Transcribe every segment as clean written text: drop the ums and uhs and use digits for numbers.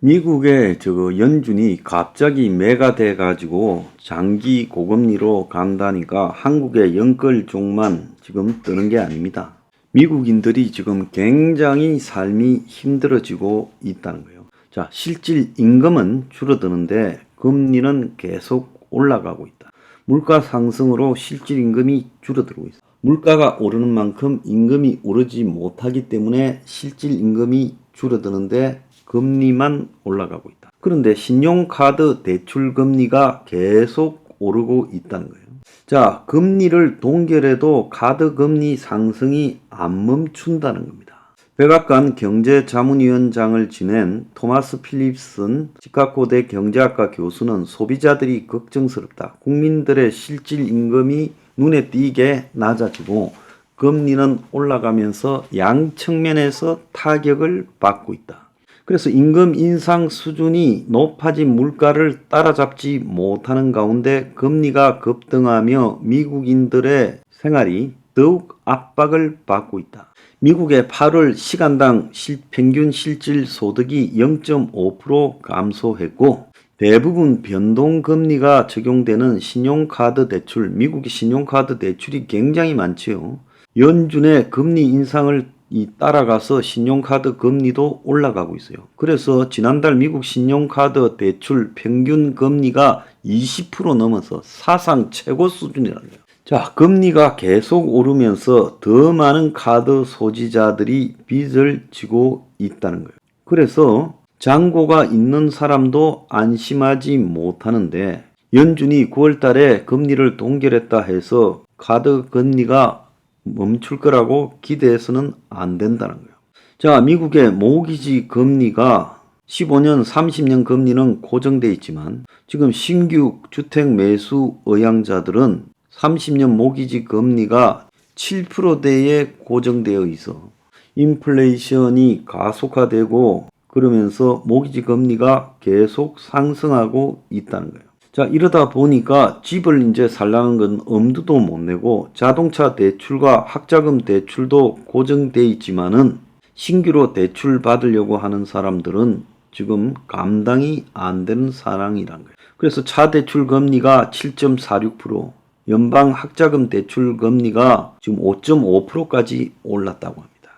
미국의 연준이 갑자기 매가 돼 가지고 장기 고금리로 간다니까 한국의 연끌족만 지금 뜨는 게 아닙니다. 미국인들이 지금 굉장히 삶이 힘들어지고 있다는 거예요. 자, 실질 임금은 줄어드는데 금리는 계속 올라가고 있다. 물가 상승으로 실질 임금이 줄어들고 있어. 물가가 오르는 만큼 임금이 오르지 못하기 때문에 실질 임금이 줄어드는데 금리만 올라가고 있다. 그런데 신용카드 대출 금리가 계속 오르고 있다는 거예요. 자, 금리를 동결해도 카드 금리 상승이 안 멈춘다는 겁니다. 백악관 경제자문위원장을 지낸 토마스 필립슨 시카고대 경제학과 교수는 소비자들이 걱정스럽다. 국민들의 실질 임금이 눈에 띄게 낮아지고 금리는 올라가면서 양 측면에서 타격을 받고 있다. 그래서 임금 인상 수준이 높아진 물가를 따라잡지 못하는 가운데 금리가 급등하며 미국인들의 생활이 더욱 압박을 받고 있다. 미국의 8월 시간당 평균 실질 소득이 0.5% 감소했고 대부분 변동금리가 적용되는 신용카드 대출, 미국의 신용카드 대출이 굉장히 많지요. 연준의 금리 인상을 따라가서 신용카드 금리도 올라가고 있어요. 그래서 지난달 미국 신용카드 대출 평균 금리가 20% 넘어서 사상 최고 수준이라는 거예요. 자, 금리가 계속 오르면서 더 많은 카드 소지자들이 빚을 지고 있다는 거예요. 그래서 잔고가 있는 사람도 안심하지 못하는데 연준이 9월 달에 금리를 동결했다 해서 카드 금리가 멈출 거라고 기대해서는 안 된다는 거예요. 자, 미국의 모기지 금리가 15년, 30년 금리는 고정되어 있지만 지금 신규 주택 매수 의향자들은 30년 모기지 금리가 7%대에 고정되어 있어 인플레이션이 가속화되고 그러면서 모기지 금리가 계속 상승하고 있다는 거예요. 자, 이러다 보니까 집을 이제 살라는 건 엄두도 못 내고 자동차 대출과 학자금 대출도 고정돼 있지만은 신규로 대출 받으려고 하는 사람들은 지금 감당이 안 되는 상황이란 거예요. 그래서 차 대출 금리가 7.46%, 연방 학자금 대출 금리가 지금 5.5%까지 올랐다고 합니다.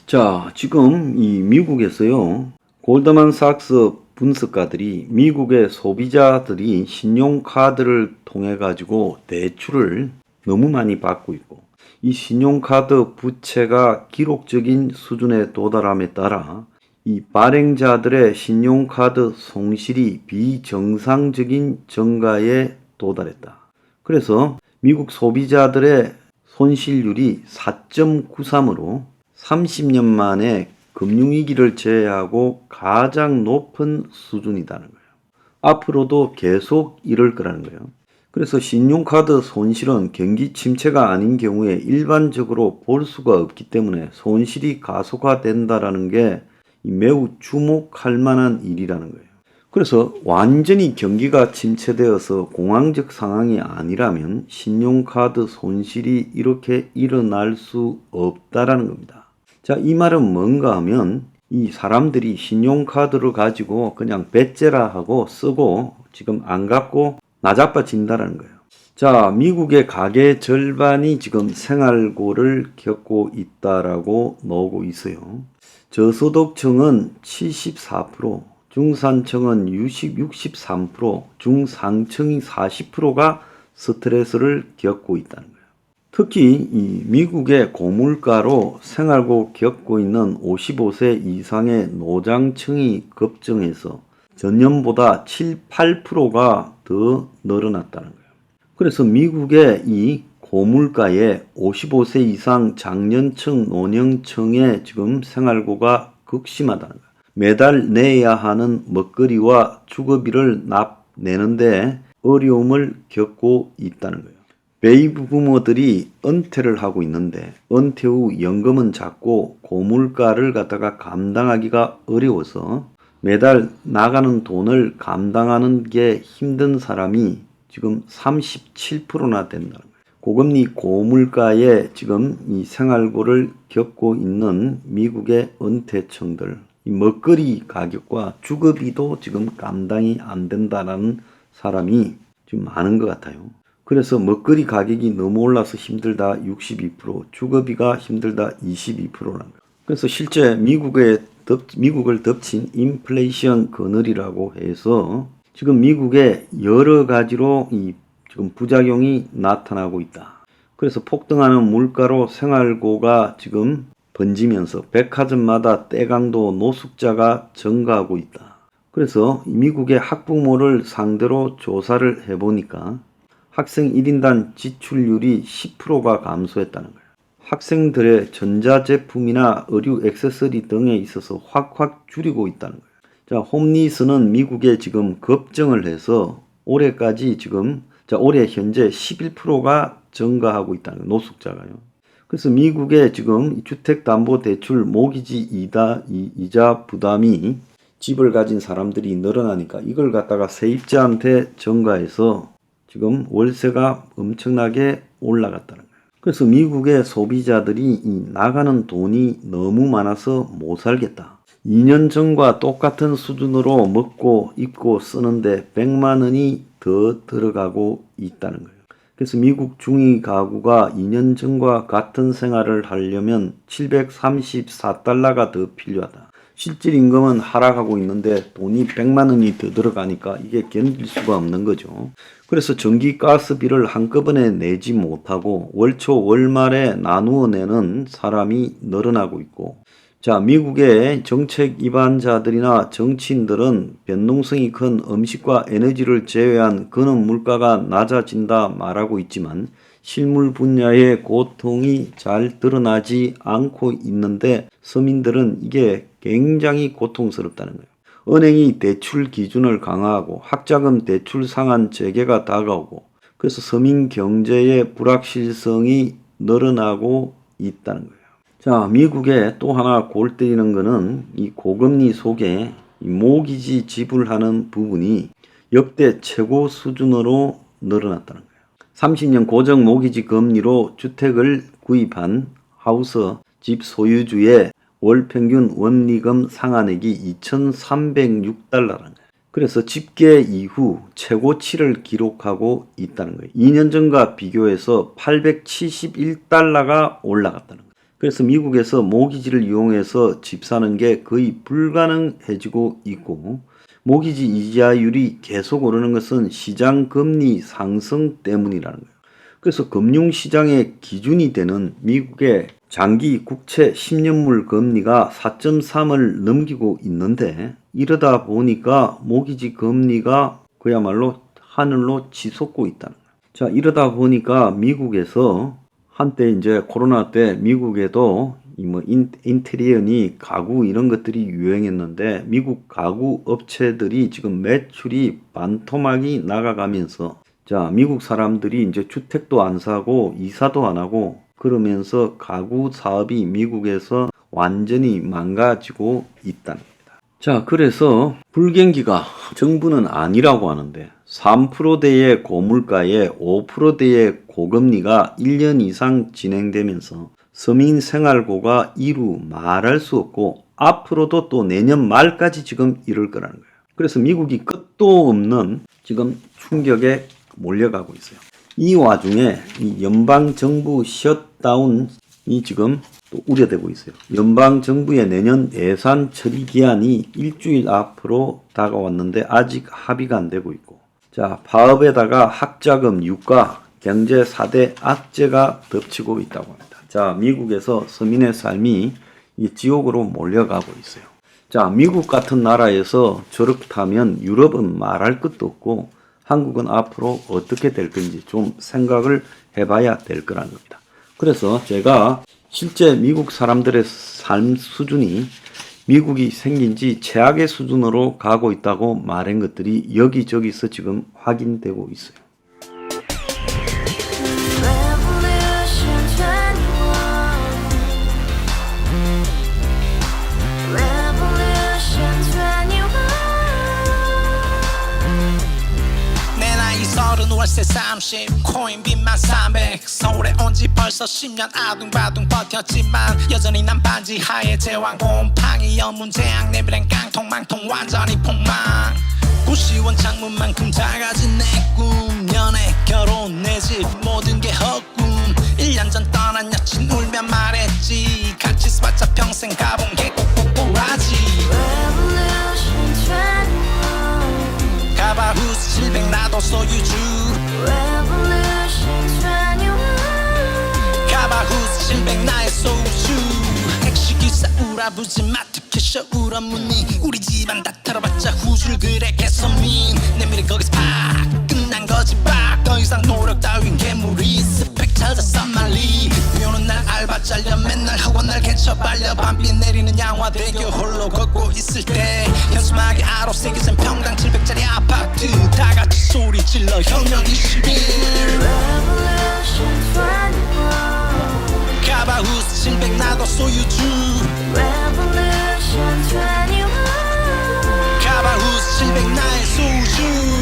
자, 지금 이 미국에서요, 골드만삭스 분석가들이 미국의 소비자들이 신용카드를 통해 가지고 대출을 너무 많이 받고 있고 이 신용카드 부채가 기록적인 수준에 도달함에 따라 이 발행자들의 신용카드 손실이 비정상적인 증가에 도달했다. 그래서 미국 소비자들의 손실률이 4.93으로 30년 만에 금융위기를 제외하고 가장 높은 수준이라는 거예요. 앞으로도 계속 이럴 거라는 거예요. 그래서 신용카드 손실은 경기 침체가 아닌 경우에 일반적으로 볼 수가 없기 때문에 손실이 가속화된다는 게 매우 주목할 만한 일이라는 거예요. 그래서 완전히 경기가 침체되어서 공황적 상황이 아니라면 신용카드 손실이 이렇게 일어날 수 없다라는 겁니다. 자, 이 말은 뭔가 하면 이 사람들이 신용카드를 가지고 그냥 배째라 하고 쓰고 지금 안 갚고 나자빠진다는 거예요. 자, 미국의 가계 절반이 지금 생활고를 겪고 있다라고 나오고 있어요. 저소득층은 74%, 중산층은 63%, 중상층이 40%가 스트레스를 겪고 있다는 거예요. 특히 이 미국의 고물가로 생활고 겪고 있는 55세 이상의 노장층이 급증해서 전년보다 7, 8%가 더 늘어났다는 거예요. 그래서 미국의 이 고물가에 55세 이상 장년층, 노년층의 지금 생활고가 극심하다는 거예요. 매달 내야 하는 먹거리와 주거비를 내는데 어려움을 겪고 있다는 거예요. 베이비 부모들이 은퇴를 하고 있는데 은퇴 후 연금은 작고 고물가를 갖다가 감당하기가 어려워서 매달 나가는 돈을 감당하는 게 힘든 사람이 지금 37%나 된다는 거예요. 고금리 고물가에 지금 이 생활고를 겪고 있는 미국의 은퇴층들, 이 먹거리 가격과 주거비도 지금 감당이 안 된다라는 사람이 지금 많은 것 같아요. 그래서 먹거리 가격이 너무 올라서 힘들다 62%, 주거비가 힘들다 22%라는 거예요. 그래서 실제 미국을 덮친 인플레이션 그늘이라고 해서 지금 미국에 여러 가지로 이 지금 부작용이 나타나고 있다. 그래서 폭등하는 물가로 생활고가 지금 번지면서 백화점마다 떼강도 노숙자가 증가하고 있다. 그래서 미국의 학부모를 상대로 조사를 해보니까 학생 1인당 지출률이 10%가 감소했다는 거예요. 학생들의 전자제품이나 의류 액세서리 등에 있어서 확 줄이고 있다는 거예요. 자, 홈리스는 미국에 지금 급증을 해서 올해 현재 11%가 증가하고 있다는 거예요. 노숙자가요. 그래서 미국의 지금 주택담보대출 모기지 이자 부담이 집을 가진 사람들이 늘어나니까 이걸 갖다가 세입자한테 전가해서 지금 월세가 엄청나게 올라갔다는 거예요. 그래서 미국의 소비자들이 나가는 돈이 너무 많아서 못 살겠다. 2년 전과 똑같은 수준으로 먹고 입고 쓰는데 100만 원이 더 들어가고 있다는 거예요. 그래서 미국 중위 가구가 2년 전과 같은 생활을 하려면 734달러가 더 필요하다. 실질 임금은 하락하고 있는데 돈이 100만 원이 더 들어가니까 이게 견딜 수가 없는 거죠. 그래서 전기 가스비를 한꺼번에 내지 못하고 월초 월말에 나누어 내는 사람이 늘어나고 있고, 자, 미국의 정책 위반자들이나 정치인들은 변동성이 큰 음식과 에너지를 제외한 근원 물가가 낮아진다 말하고 있지만 실물 분야의 고통이 잘 드러나지 않고 있는데 서민들은 이게 굉장히 고통스럽다는 거예요. 은행이 대출 기준을 강화하고 학자금 대출 상한 재개가 다가오고 그래서 서민 경제의 불확실성이 늘어나고 있다는 거예요. 자, 미국에 또 하나 골 때리는 거는 이 고금리 속에 이 모기지 지불하는 부분이 역대 최고 수준으로 늘어났다는 거예요. 30년 고정 모기지 금리로 주택을 구입한 하우스 집 소유주의 월 평균 원리금 상환액이 2,306달러라는 거예요. 그래서 집계 이후 최고치를 기록하고 있다는 거예요. 2년 전과 비교해서 871달러가 올라갔다는 거예요. 그래서 미국에서 모기지를 이용해서 집 사는 게 거의 불가능해지고 있고 모기지 이자율이 계속 오르는 것은 시장 금리 상승 때문이라는 거예요. 그래서 금융시장의 기준이 되는 미국의 장기 국채 10년물 금리가 4.3을 넘기고 있는데 이러다 보니까 모기지 금리가 그야말로 하늘로 치솟고 있다는 거예요. 자, 이러다 보니까 미국에서 한때 이제 코로나 때 미국에도 인테리어니 가구 이런 것들이 유행했는데 미국 가구 업체들이 지금 매출이 반토막이 나가가면서 자, 미국 사람들이 이제 주택도 안 사고 이사도 안 하고 그러면서 가구 사업이 미국에서 완전히 망가지고 있다는 겁니다. 자, 그래서 불경기가 정부는 아니라고 하는데 3%대의 고물가에 5%대의 고금리가 1년 이상 진행되면서 서민 생활고가 이루 말할 수 없고 앞으로도 또 내년 말까지 지금 이럴 거라는 거예요. 그래서 미국이 끝도 없는 지금 충격에 몰려가고 있어요. 이 와중에 이 연방정부 셧다운이 지금 또 우려되고 있어요. 연방정부의 내년 예산 처리 기한이 일주일 앞으로 다가왔는데 아직 합의가 안 되고 있고 자, 파업에다가 학자금, 유가, 경제 4대 악재가 덮치고 있다고 합니다. 자, 미국에서 서민의 삶이 이 지옥으로 몰려가고 있어요. 자, 미국 같은 나라에서 저렇다면 유럽은 말할 것도 없고 한국은 앞으로 어떻게 될 건지 좀 생각을 해봐야 될 거라는 겁니다. 그래서 제가 실제 미국 사람들의 삶 수준이 미국이 생긴 지 최악의 수준으로 가고 있다고 말한 것들이 여기저기서 지금 확인되고 있어요. 30 월세 30 코인 빚만 300 서울에 온 지 벌써 10년 아둥바둥 버텼지만 여전히 난 반지 하에 제왕 곰팡이 연문제약 내비랭 깡통 망통 완전히 폭망 고시원 창문만큼 작아진 내 꿈 연애 결혼 내 집 모든 게 헛꿈 1년 전 떠난 여친 울며 말했지 같이 써봤자 평생 가본 게 꼬꼬꼬라지 Revolution 21 가바후스 700 나도 소유주 Revolution 21 가바후스 700 나의 소주 택시기사 우라부지 마트 캐셔 우라무늬 우리 집안 다 털어봤자 후줄 그래 개선민 내 미래 거기서 팍 끝난 거지 팍더 이상 노력 따윈 괴물이 스펙 찾아서 말리 비오는 날 알바 잘려 맨날 학원 날 개쳐 발려 밤비 내리는 양화대교 홀로 걷고 있을 때 현수막에 아로 새겨진 평당 700짜리 아파트 다 같이 소리 질러 혁명 21 Revolution 21 가바후스 700 나도 소유주 Revolution 21 가바후스 700 나의 소주